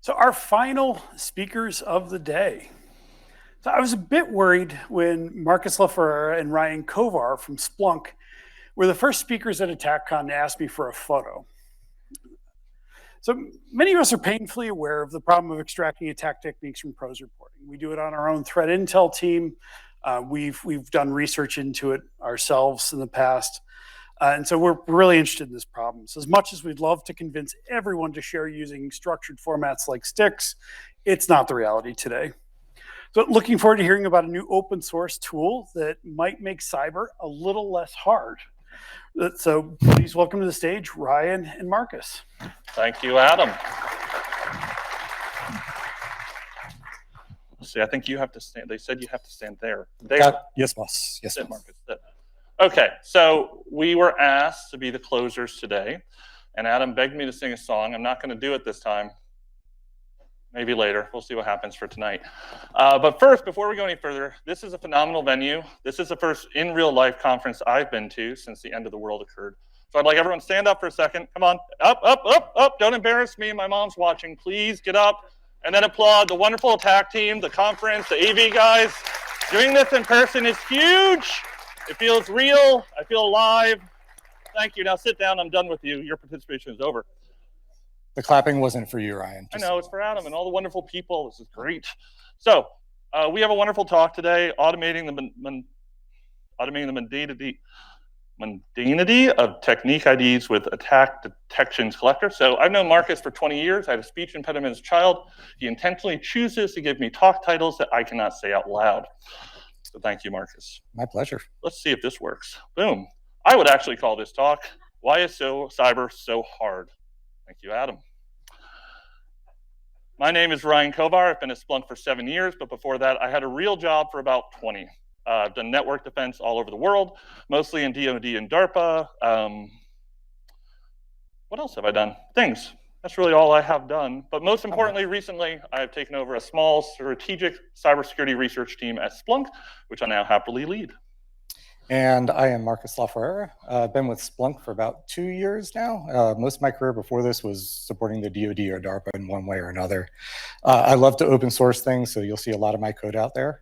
So our final speakers of the day. So I was a bit worried when Marcus LaFerrera and Ryan Kovar from Splunk were the first speakers at ATT&CK to ask me for a photo. So many of us are painfully aware of the problem of extracting attack techniques from prose reporting. We do it on our own threat intel team. We've done research into it ourselves in the past. And so we're really interested in this problem. So as much as we'd love to convince everyone to share using structured formats like sticks, it's not the reality today. So looking forward to hearing about a new open source tool that might make cyber a little less hard. So please welcome to the stage, Ryan and Marcus. Thank you, Adam. Let's see, I think you have to stand. They said you have to stand there. Yes, boss. Yes, sit, Marcus. Sit. Okay, so we were asked to be the closers today, and Adam begged me to sing a song. I'm not going to do it this time. Maybe later. We'll see what happens for tonight. But first, before we go any further, this is a phenomenal venue. This is the first in real life conference I've been to since the end of the world occurred. So I'd like everyone to stand up for a second. Come on. Up, up, up, up. Don't embarrass me. My mom's watching. Please get up and then applaud the wonderful attack team, the conference, the AV guys. Doing this in person is huge. It feels real. I feel alive. Thank you. Now sit down. I'm done with you. Your participation is over. The clapping wasn't for you, Ryan. I know, it's for Adam and all the wonderful people. This is great. So we have a wonderful talk today, automating the mundanity of technique IDs with attack detections collector. So I've known Marcus for 20 years. I had a speech impediment as a child. He intentionally chooses to give me talk titles that I cannot say out loud. So thank you, Marcus. My pleasure. Let's see if this works. Boom. I would actually call this talk, Why is Cyber So Hard? Thank you, Adam. My name is Ryan Kovar. I've been at Splunk for 7 years, but before that, I had a real job for about 20. I've done network defense all over the world, mostly in DoD and DARPA. What else have I done? Things. That's really all I have done. But most importantly, recently, I have taken over a small strategic cybersecurity research team at Splunk, which I now happily lead. And I am Marcus LaFerrera. I've been with Splunk for about 2 years now. Most of my career before this was supporting the DoD or DARPA in one way or another. I love to open source things, so you'll see a lot of my code out there.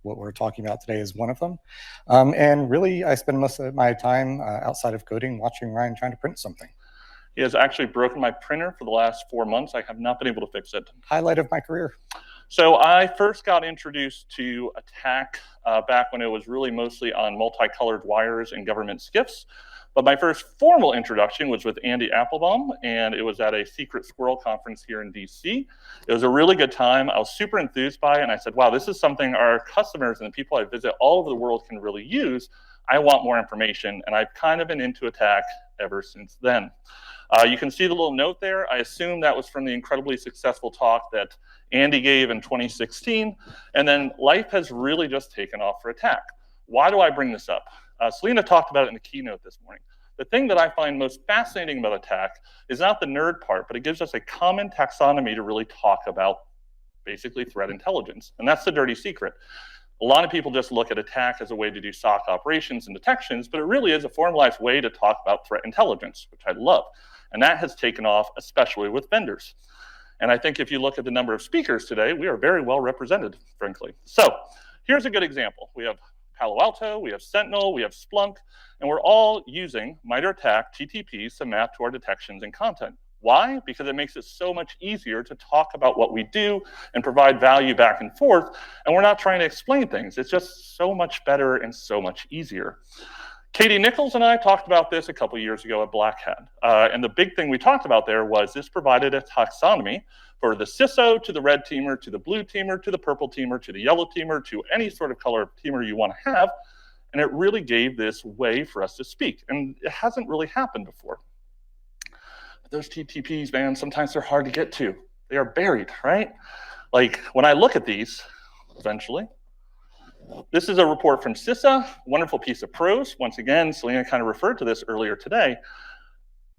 What we're talking about today is one of them. And really, I spend most of my time outside of coding watching Ryan trying to print something. He has actually broken my printer for the last 4 months. I have not been able to fix it. Highlight of my career. So I first got introduced to attack back when it was really mostly on multicolored wires and government skiffs. But my first formal introduction was with Andy Applebaum, and it was at a Secret Squirrel conference here in DC. It was a really good time. I was super enthused by it, and I said, wow, this is something our customers and the people I visit all over the world can really use. I want more information, and I've kind of been into attack ever since then. You can see the little note there. I assume that was from the incredibly successful talk that Andy gave in 2016. And then life has really just taken off for attack. Why do I bring this up? Selena talked about it in the keynote this morning. The thing that I find most fascinating about attack is not the nerd part, but it gives us a common taxonomy to really talk about basically threat intelligence. And that's the dirty secret. A lot of people just look at attack as a way to do SOC operations and detections, but it really is a formalized way to talk about threat intelligence, which I love. And that has taken off, especially with vendors. And I think if you look at the number of speakers today, we are very well represented, frankly. So here's a good example. We have Palo Alto, we have Sentinel, we have Splunk, and we're all using MITRE ATT&CK TTPs to map to our detections and content. Why? Because it makes it so much easier to talk about what we do and provide value back and forth. And we're not trying to explain things. It's just so much better and so much easier. Katie Nichols and I talked about this a couple years ago at Black Hat. And the big thing we talked about there was this provided a taxonomy for the CISO to the red teamer, to the blue teamer, to the purple teamer, to the yellow teamer, to any sort of color teamer you want to have. And it really gave this way for us to speak. And it hasn't really happened before. But those TTPs, man, sometimes they're hard to get to. They are buried, right? Like when I look at these, eventually, this is a report from CISA, wonderful piece of prose. Once again, Selena kind of referred to this earlier today.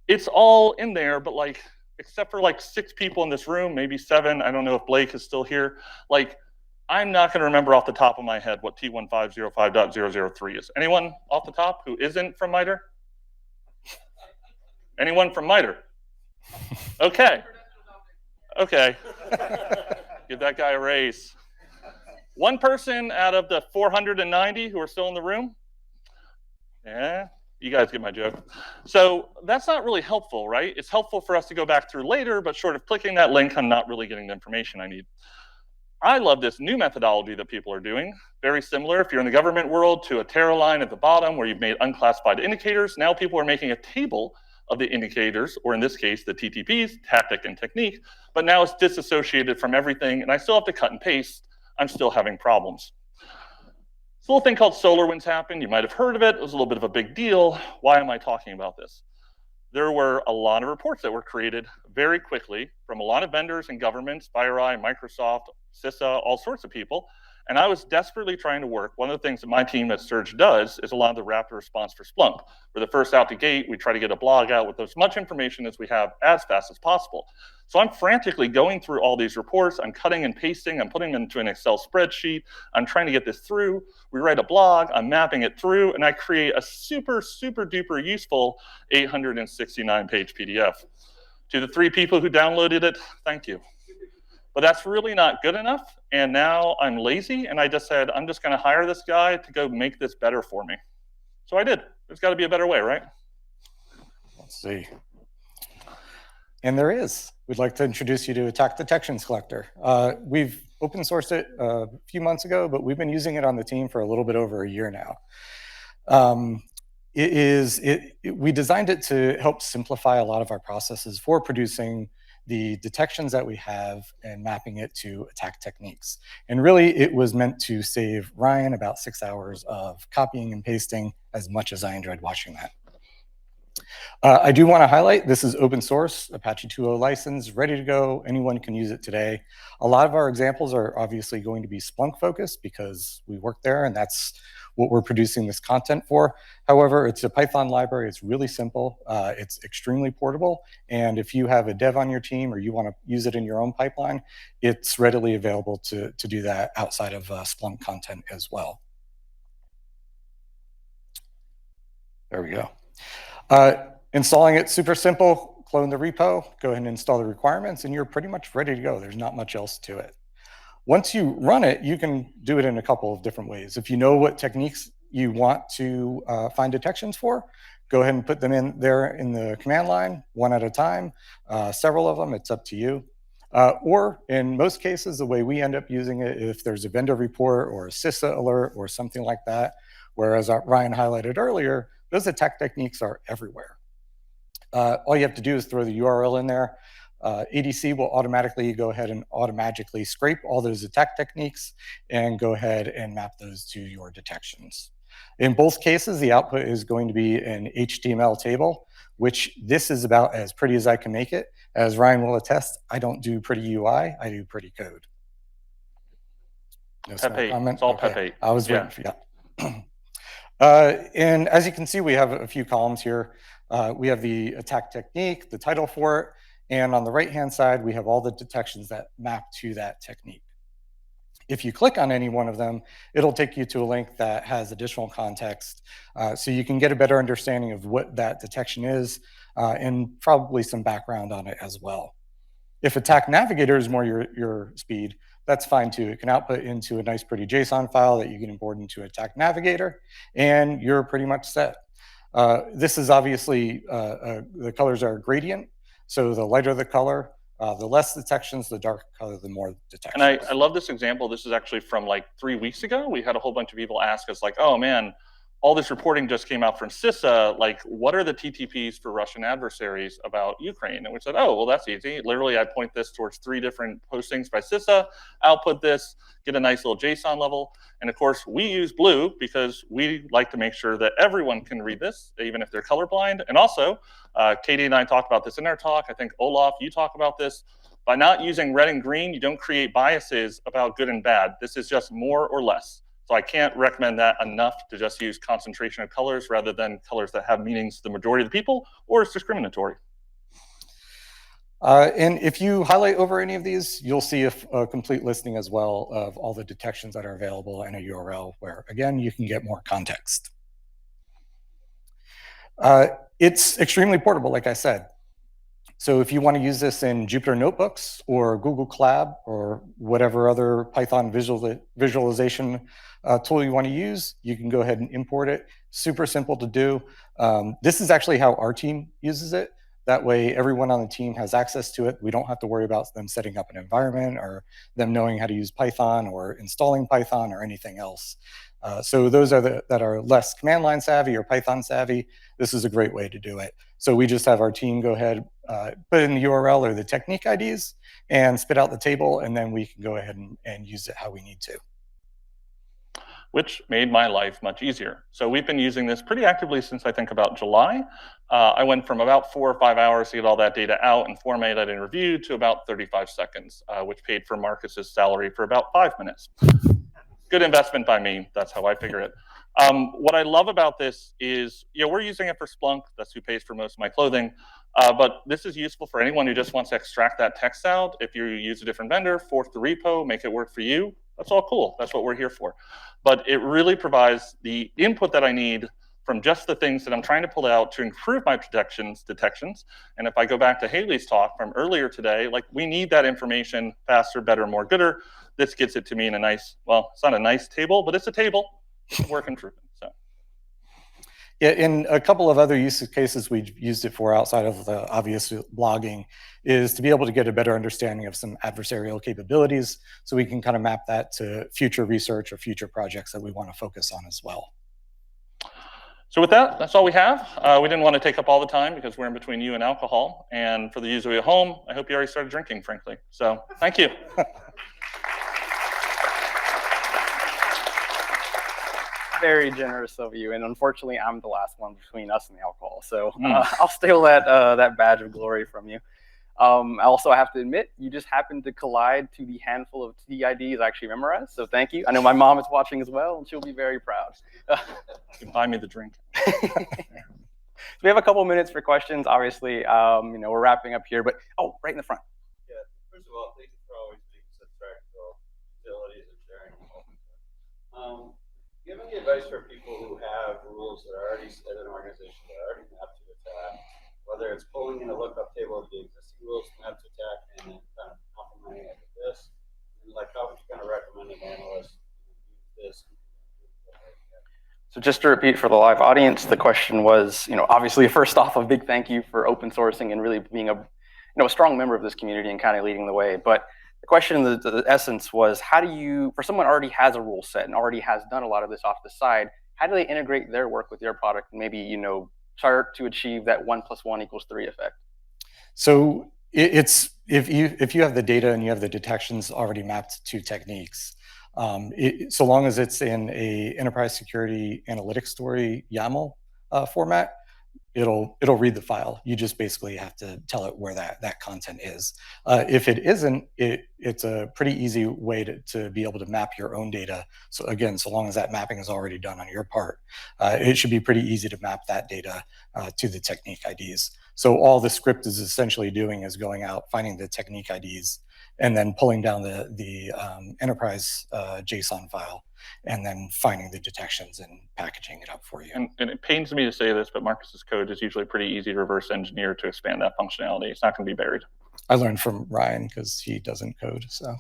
It's all in there, but like, except for like 6 people in this room, maybe 7, I don't know if Blake is still here. Like, I'm not gonna remember off the top of my head what T1505.003 is. Anyone off the top who isn't from MITRE? Anyone from MITRE? Okay. Okay, give that guy a raise. One person out of the 490 who are still in the room? Yeah, you guys get my joke. So that's not really helpful, right? It's helpful for us to go back through later, but short of clicking that link, I'm not really getting the information I need. I love this new methodology that people are doing. Very similar, if you're in the government world, to a Terra line at the bottom where you've made unclassified indicators. Now people are making a table of the indicators, or in this case, the TTPs, tactic and technique, but now it's disassociated from everything, and I still have to cut and paste. I'm still having problems. This little thing called SolarWinds happened. You might have heard of it. It was a little bit of a big deal. Why am I talking about this? There were a lot of reports that were created very quickly from a lot of vendors and governments, FireEye, Microsoft, CISA, all sorts of people. And I was desperately trying to work. One of the things that my team at Surge does is a lot of the rapid response for Splunk. We're the first out the gate. We try to get a blog out with as much information as we have as fast as possible. So I'm frantically going through all these reports. I'm cutting and pasting. I'm putting them into an Excel spreadsheet. I'm trying to get this through. We write a blog. I'm mapping it through. And I create a super, super duper useful 869-page PDF. To the 3 people who downloaded it, thank you. But that's really not good enough. And now I'm lazy. And I just said, I'm just going to hire this guy to go make this better for me. So I did. There's got to be a better way, right? Let's see. And there is. We'd like to introduce you to ATT&CK Detections Collector. We've open sourced it a few months ago, but we've been using it on the team for a little bit over a year now. We designed it to help simplify a lot of our processes for producing the detections that we have and mapping it to attack techniques. And really, it was meant to save Ryan about 6 hours of copying and pasting, as much as I enjoyed watching that. I do want to highlight, this is open source, Apache 2.0 license, ready to go. Anyone can use it today. A lot of our examples are obviously going to be Splunk focused because we work there and that's what we're producing this content for. However, it's a Python library. It's really simple. It's extremely portable. And if you have a dev on your team or you want to use it in your own pipeline, it's readily available to do that outside of Splunk content as well. There we go. Installing it, super simple. Clone the repo, go ahead and install the requirements, and you're pretty much ready to go. There's not much else to it. Once you run it, you can do it in a couple of different ways. If you know what techniques you want to find detections for, go ahead and put them in there in the command line, one at a time, several of them, it's up to you. Or in most cases, the way we end up using it, if there's a vendor report or a CISA alert or something like that, whereas Ryan highlighted earlier, those attack techniques are everywhere. All you have to do is throw the URL in there. ADC will automatically go ahead and automatically scrape all those attack techniques and go ahead and map those to your detections. In both cases, the output is going to be an HTML table, which this is about as pretty as I can make it. As Ryan will attest, I don't do pretty UI, I do pretty code. No Pepe, comment? it's all Okay. Pepe. I was waiting for and as you can see, we have a few columns here. We have the attack technique, the title for it, and on the right-hand side, we have all the detections that map to that technique. If you click on any one of them, it'll take you to a link that has additional context, so you can get a better understanding of what that detection is, and probably some background on it as well. If Attack Navigator is more your speed, that's fine too. It can output into a nice pretty JSON file that you can import into Attack Navigator, and you're pretty much set. This is obviously, the colors are gradient, so the lighter the color, the less detections, the darker color, the more detections. And I love this example. This is actually from like 3 weeks ago. We had a whole bunch of people ask us like, oh man, all this reporting just came out from CISA. Like, what are the TTPs for Russian adversaries about Ukraine? And we said, oh, well, that's easy. Literally, I point this towards 3 different postings by CISA, output this, get a nice little JSON level. And of course, we use blue because we like to make sure that everyone can read this, even if they're colorblind. And also, Katie and I talked about this in our talk. I think, Olaf, you talk about this. By not using red and green, you don't create biases about good and bad. This is just more or less. So I can't recommend that enough to just use concentration of colors rather than colors that have meanings to the majority of the people, or it's discriminatory. And if you highlight over any of these, you'll see a complete listing as well of all the detections that are available and a URL where, again, you can get more context. It's extremely portable, like I said. So if you want to use this in Jupyter Notebooks or Google Colab or whatever other Python visualization tool you want to use, you can go ahead and import it. Super simple to do. This is actually how our team uses it. That way, everyone on the team has access to it. We don't have to worry about them setting up an environment or them knowing how to use Python or installing Python or anything else. So those are that are less command line savvy or Python savvy. This is a great way to do it. So we just have our team go ahead, put in the URL or the technique IDs and spit out the table, and then we can go ahead and use it how we need to. Which made my life much easier. So we've been using this pretty actively since I think about July. I went from about 4 or 5 hours to get all that data out and formatted and reviewed to about 35 seconds, which paid for Marcus's salary for about 5 minutes. Good investment by me. That's how I figure it. What I love about this is, we're using it for Splunk. That's who pays for most of my clothing. But this is useful for anyone who just wants to extract that text out. If you use a different vendor, fork the repo, make it work for you. That's all cool. That's what we're here for. But it really provides the input that I need from just the things that I'm trying to pull out to improve my detections. And if I go back to Haley's talk from earlier today, like, we need that information faster, better, more, gooder. This gets it to me in a nice, well, it's not a nice table, but it's a table. It's a work improvement. So. Yeah, in a couple of other use cases we've used it for outside of the obvious blogging is to be able to get a better understanding of some adversarial capabilities, so we can kind of map that to future research or future projects that we want to focus on as well. So with that, that's all we have. We didn't want to take up all the time because we're in between you and alcohol. And for the user at home, I hope you already started drinking, frankly. So thank you. Very generous of you, and unfortunately, I'm the last one between us and the alcohol. So I'll steal that badge of glory from you. Also, I have to admit, you just happened to collide to the handful of TIDs I actually memorized. So thank you. I know my mom is watching as well, and she'll be very proud. You can buy me the drink. So we have a couple minutes for questions. Obviously, we're wrapping up here, but right in the front. Yeah. First of all, thank you for always being such practical utilities and sharing. Do you have any advice for people who have rules that are already at an organization that are already mapped to attack, whether it's pulling in a lookup table of the existing rules mapped to attack and then kind of complementing it with this? And like, how would you kind of recommend an analyst use this? So just to repeat for the live audience, the question was, obviously, first off, a big thank you for open sourcing and really being a strong member of this community and kind of leading the way. But the question, the essence was, how do you, for someone who already has a rule set and already has done a lot of this off the side, how do they integrate their work with your product and maybe, start to achieve that 1 + 1 = 3 effect? So it's if you have the data and you have the detections already mapped to techniques, so long as it's in a enterprise security analytics story YAML format, it'll read the file. You just basically have to tell it where that content is. If it isn't, it's a pretty easy way to be able to map your own data. So again, so long as that mapping is already done on your part, it should be pretty easy to map that data to the technique IDs. So all the script is essentially doing is going out, finding the technique IDs, and then pulling down the enterprise JSON file, and then finding the detections and packaging it up for you. And it pains me to say this, but Marcus's code is usually pretty easy to reverse engineer to expand that functionality. It's not going to be buried. I learned from Ryan because he doesn't code, so.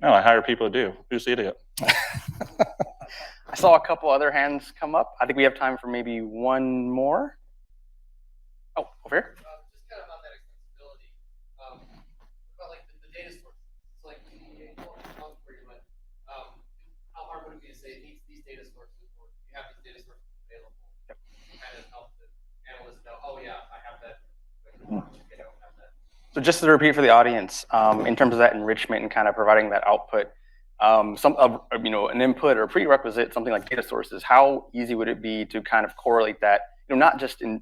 No, I hire people who do. Who's the idiot? I saw a couple other hands come up. I think we have time for maybe one more. Oh, over here. Just kind of about that extensibility. About like the data source. So like how hard would it be to say these data sources, or you have these data sources available? Yep. Kind of help the analysts know, oh yeah, I have that. So just to repeat for the audience, in terms of that enrichment and kind of providing that output, an input or prerequisite, something like data sources, how easy would it be to kind of correlate that, not just in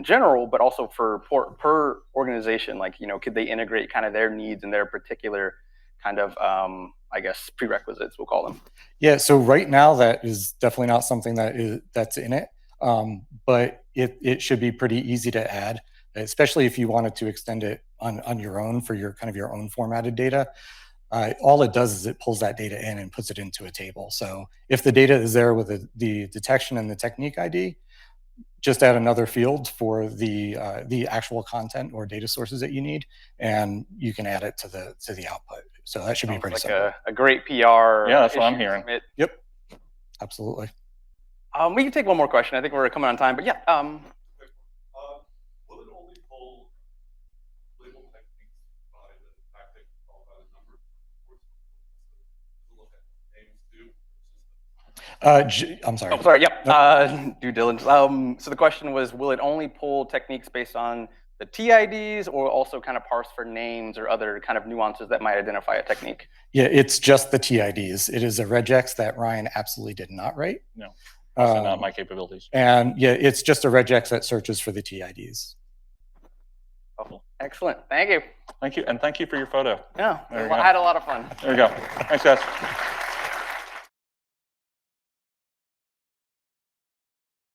general, but also for per organization, like, could they integrate kind of their needs and their particular kind of, prerequisites, we'll call them? Yeah, so right now that is definitely not something that's in it, but it should be pretty easy to add, especially if you wanted to extend it on your own for your kind of your own formatted data. All it does is it pulls that data in and puts it into a table. So if the data is there with the detection and the technique ID, just add another field for the actual content or data sources that you need, and you can add it to the output. So that should be pretty simple. A great PR. Yeah, that's what I'm hearing. Yep, absolutely. We can take one more question. I think we're coming on time, but yeah. Will it only pull label techniques by the tactic followed by the number? Does it look at names too? I'm sorry. Oh, sorry. Yep. Due diligence. So the question was, will it only pull techniques based on the TIDs, or also kind of parse for names or other kind of nuances that might identify a technique? Yeah, it's just the TIDs. It is a regex that Ryan absolutely did not write. No, that's not my capabilities. And yeah, it's just a regex that searches for the TIDs. Oh, excellent. Thank you. Thank you, and thank you for your photo. Yeah, There you I go. had a lot of fun. There we go. Thanks, guys.